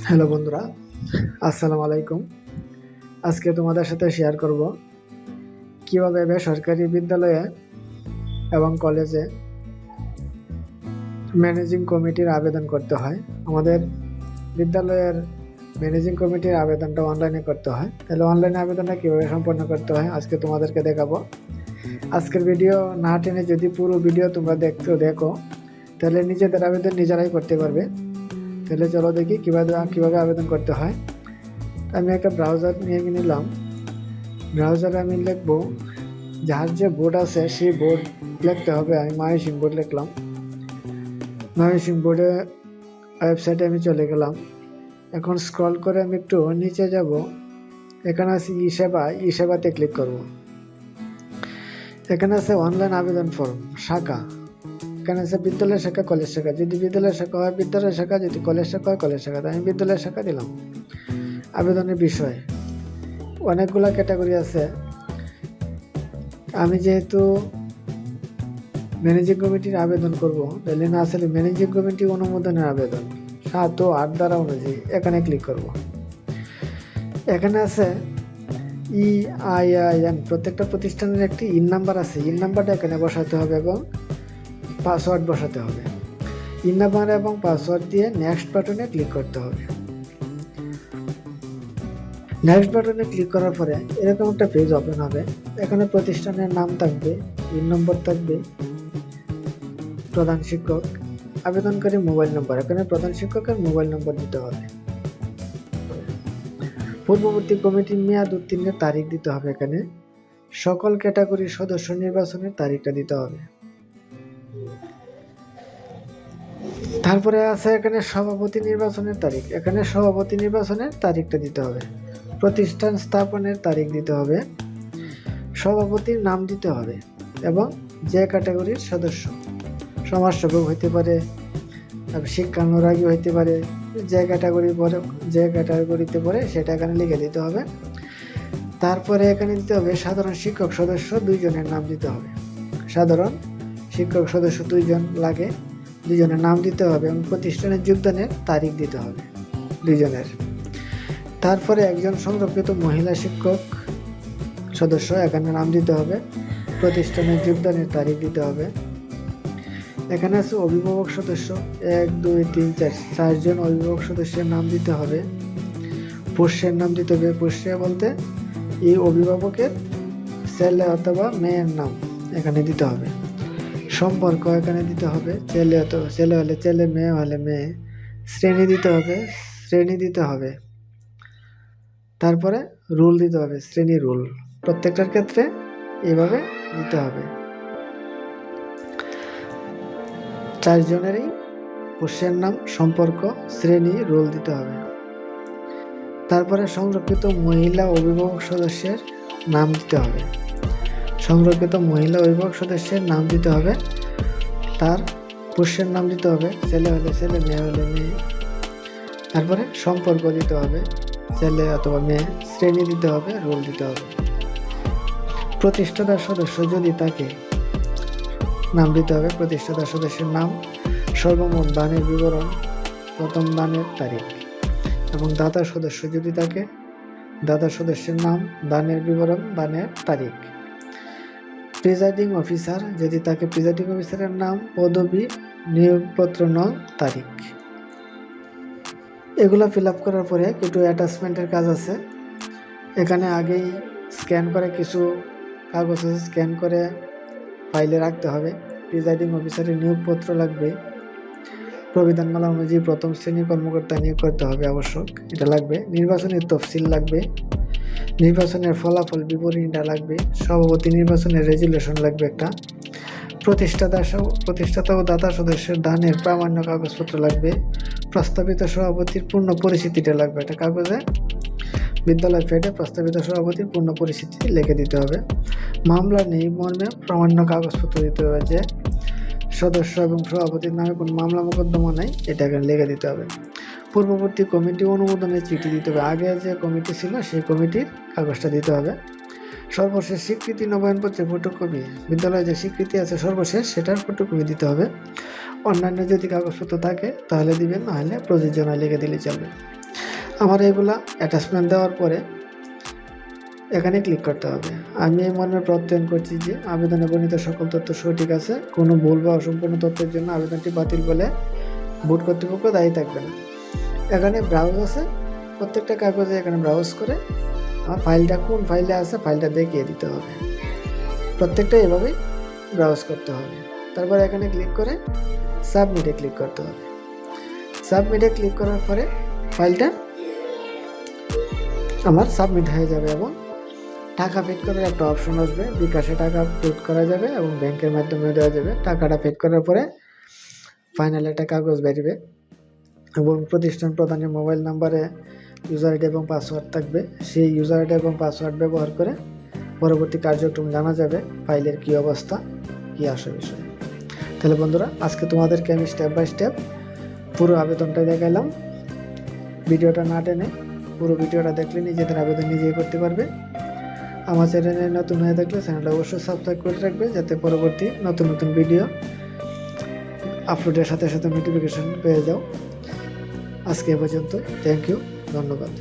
Hello বন্ধুরা, আসসালামু আলাইকুম। আজকে তোমাদের সাথে শেয়ার করব কিভাবে বেসরকারি বিদ্যালয়ে এবং কলেজে ম্যানেজিং কমিটির আবেদন করতে হয়। আমাদের বিদ্যালয়ের ম্যানেজিং কমিটির আবেদনটা অনলাইনে করতে হয়। তাহলে অনলাইনে আবেদনটা কীভাবে সম্পন্ন করতে হয় আজকে তোমাদেরকে দেখাবো। আজকের ভিডিও না টেনে যদি পুরো ভিডিও তোমরা দেখো তাহলে নিজেদের আবেদন নিজেরাই করতে পারবে। তাহলে চলো দেখি কীভাবে আবেদন করতে হয়। আমি একটা ব্রাউজার নিয়ে নিলাম। ব্রাউজারে আমি লিখবো, যার যে বোর্ড আছে সেই বোর্ড লিখতে হবে। আমি ময়মনসিংহ বোর্ড লিখলাম। ময়মনসিংহ বোর্ডে ওয়েবসাইটে আমি চলে গেলাম। এখন স্ক্রল করে আমি একটু নিচে যাব। এখানে আছে ই সেবাতে ক্লিক করব। এখানে আছে অনলাইন আবেদন ফর্ম শাখা। এখানে আছে বিদ্যালয় শাখা, কলেজ শাখা। যদি বিদ্যালয় শাখা হয় বিদ্যালয় শাখা, যদি কলেজ শাখা হয় কলেজ শাখা। আমি বিদ্যালয় শাখা দিলাম। আবেদনের বিষয় অনেকগুলা ক্যাটাগরি আছে। আমি যেহেতু ম্যানেজিং কমিটির আবেদন করব, তাহলে না আসলে ম্যানেজিং কমিটি অনুমোদনের আবেদন 7 ও 8 ধারা অনুযায়ী এখানে ক্লিক করব। এখানে আছে EIN, প্রত্যেকটা প্রতিষ্ঠানের একটি ইন নাম্বার আছে। ইন নাম্বারটা এখানে বসাতে হবে এবং পাসওয়ার্ড বসাতে হবে। ইন নাম্বার এবং পাসওয়ার্ড দিয়ে নেক্সট বাটনে ক্লিক করতে হবে। নেক্সট বাটনে ক্লিক করার পরে এরকম একটা পেজ ওপেন হবে। এখানে প্রতিষ্ঠানের নাম থাকবে, ইন নম্বর থাকবে, প্রধান শিক্ষক, আবেদনকারী মোবাইল নম্বর। এখানে প্রধান শিক্ষকের মোবাইল নম্বর দিতে হবে। পূর্ববর্তী কমিটির মেয়াদ উত্তীর্ণের তারিখ দিতে হবে। এখানে সকল ক্যাটাগরির সদস্য নির্বাচনের তারিখটা দিতে হবে। তারপরে আছে এখানে সভাপতি নির্বাচনের তারিখ। এখানে সভাপতি নির্বাচনের তারিখটা দিতে হবে। প্রতিষ্ঠান স্থাপনের তারিখ দিতে হবে। সভাপতির নাম দিতে হবে এবং যে ক্যাটাগরির সদস্য, সমাজসেবক হইতে পারে, শিক্ষানুরাগী হইতে পারে, যে ক্যাটাগরিতে পড়ে সেটা এখানে লিখে দিতে হবে। তারপরে এখানে দিতে হবে সাধারণ শিক্ষক সদস্য 2 জনের নাম দিতে হবে। সাধারণ শিক্ষক সদস্য 2 জন লাগে, 2 জনের নাম দিতে হবে এবং প্রতিষ্ঠানের যোগদানের তারিখ দিতে হবে 2 জনের। তারপরে একজন সংরক্ষিত মহিলা শিক্ষক সদস্য, এখানে নাম দিতে হবে, প্রতিষ্ঠানের যোগদানের তারিখ দিতে হবে। এখানে আছে অভিভাবক সদস্য 1 2 3 4 জন অভিভাবক সদস্যের নাম দিতে হবে। পোষ্যের নাম দিতে হবে। পোষ্য বলতে এই অভিভাবকের ছেলে অথবা মেয়ের নাম এখানে দিতে হবে। সম্পর্ক এখানে দিতে হবে, ছেলে হলে ছেলে, মেয়ে হলে মেয়ে। শ্রেণী দিতে হবে। তারপরে রুল দিতে হবে, শ্রেণী রুল প্রত্যেকটার ক্ষেত্রে এইভাবে দিতে হবে। 4 জনেরই পোষ্যের নাম, সম্পর্ক, শ্রেণী, রোল দিতে হবে। তারপরে সংরক্ষিত মহিলা অভিভাবক সদস্যের নাম দিতে হবে। সংরক্ষিত মহিলা অভিভাবক সদস্যের নাম দিতে হবে। তার পোষ্যের নাম দিতে হবে, ছেলে হলে ছেলে, মেয়ে হলে মেয়ে। তারপরে সম্পর্ক দিতে হবে, ছেলে অথবা মেয়ে। শ্রেণী দিতে হবে, রোল দিতে হবে। প্রতিষ্ঠাতার সদস্য যদি থাকে নাম দিতে হবে, প্রতিষ্ঠাতার সদস্যের নাম, সর্বমোট দানের বিবরণ, প্রথম দানের তারিখ এবং দাতা সদস্য যদি থাকে দাতা সদস্যের নাম, দানের বিবরণ, দানের তারিখ। প্রিজাইডিং অফিসার যদি থাকে প্রিজাইডিং অফিসারের নাম, পদবি, নিয়োগপত্র নং, তারিখ। এগুলো ফিল আপ করার পরে কিছু অ্যাটাচমেন্টের কাজ আছে। এখানে আগেই স্ক্যান করে কিছু কাগজ আছে, স্ক্যান করে ফাইলে রাখতে হবে। প্রিজাইডিং অফিসারের নিয়োগপত্র লাগবে। প্রবিধানমালা অনুযায়ী প্রথম শ্রেণীর কর্মকর্তা নিয়োগ করতে হবে, আবশ্যক, এটা লাগবে। নির্বাচনের তফসিল লাগবে। নির্বাচনের ফলাফল বিবরণীটা লাগবে। সভাপতি নির্বাচনের রেজুলেশন লাগবে একটা। প্রতিষ্ঠাতা ও দাতা সদস্যের দানের প্রামাণ্য কাগজপত্র লাগবে। প্রস্তাবিত সভাপতির পূর্ণ পরিচিতিটা লাগবে একটা কাগজে। বিদ্যালয় ফেডে প্রস্তাবিত সভাপতির পূর্ণ পরিচিতি লিখে দিতে হবে। মামলা নেই মর্মে প্রামাণ্য কাগজপত্র দিতে হবে, যে সদস্য এবং সভাপতির নামে কোনো মামলা মোকদ্দমা নেই, এটা এখানে লিখে দিতে হবে। পূর্ববর্তী কমিটি অনুমোদনের চিঠি দিতে হবে। আগে যে কমিটি ছিল সেই কমিটির কাগজটা দিতে হবে। সর্বশেষ স্বীকৃতি নবায়নপত্রের ফটোকপি, বিদ্যালয়ে যে স্বীকৃতি আছে সর্বশেষ সেটার ফটোকপি দিতে হবে। অন্যান্য যদি কাগজপত্র থাকে তাহলে দিবেন, নাহলে প্রযোজনায় লিখে দিলে চলবে। আমার এগুলা অ্যাটাচমেন্ট দেওয়ার পরে এখানে ক্লিক করতে হবে। আমি এই মর্মে প্রত্যয়ন করছি যে আবেদনে বর্ণিত সকল তথ্য সঠিক আছে, কোনো ভুল বা অসম্পূর্ণ তথ্যের জন্য আবেদনটি বাতিল বলে বোর্ড কর্তৃপক্ষ দায়ী থাকবে না। এখানে ব্রাউজ আছে, প্রত্যেকটা কাগজে এখানে ব্রাউজ করে আমার ফাইলটা কোন ফাইলে আছে ফাইলটা দেখিয়ে দিতে হবে। প্রত্যেকটা এভাবেই ব্রাউজ করতে হবে। তারপর এখানে ক্লিক করে সাবমিটে ক্লিক করতে হবে। সাবমিটে ক্লিক করার পরে ফাইলটা আমার সাবমিট হয়ে যাবে এবং টাকা পেড করার একটা অপশন আসবে। বিকাশে টাকা পেড করা যাবে এবং ব্যাংকের মাধ্যমে দেওয়া যাবে। টাকাটা পেড করার পরে ফাইনাল একটা কাগজ বেরবে এবং প্রতিষ্ঠান প্রধানের মোবাইল নাম্বারে ইউজার আইডি এবং পাসওয়ার্ড থাকবে। সেই ইউজার আইডি এবং পাসওয়ার্ড ব্যবহার করে পরবর্তী কার্যক্রম জানা যাবে ফাইলের কী অবস্থা, কী আসে বিষয়। তাহলে বন্ধুরা, আজকে তোমাদেরকে আমি স্টেপ বাই স্টেপ পুরো আবেদনটা দেখালাম। ভিডিওটা না টেনে পুরো ভিডিওটা দেখলে নিজেদের আবেদন নিজেই করতে পারবে। আমার চ্যানেলে নতুন হয়ে থাকলে চ্যানেলটা অবশ্যই সাবস্ক্রাইব করে রাখবে, যাতে পরবর্তী নতুন নতুন ভিডিও আপলোডের সাথে সাথে নোটিফিকেশন পেয়ে যাও। আজকে এ পর্যন্ত, থ্যাংক ইউ, ধন্যবাদ।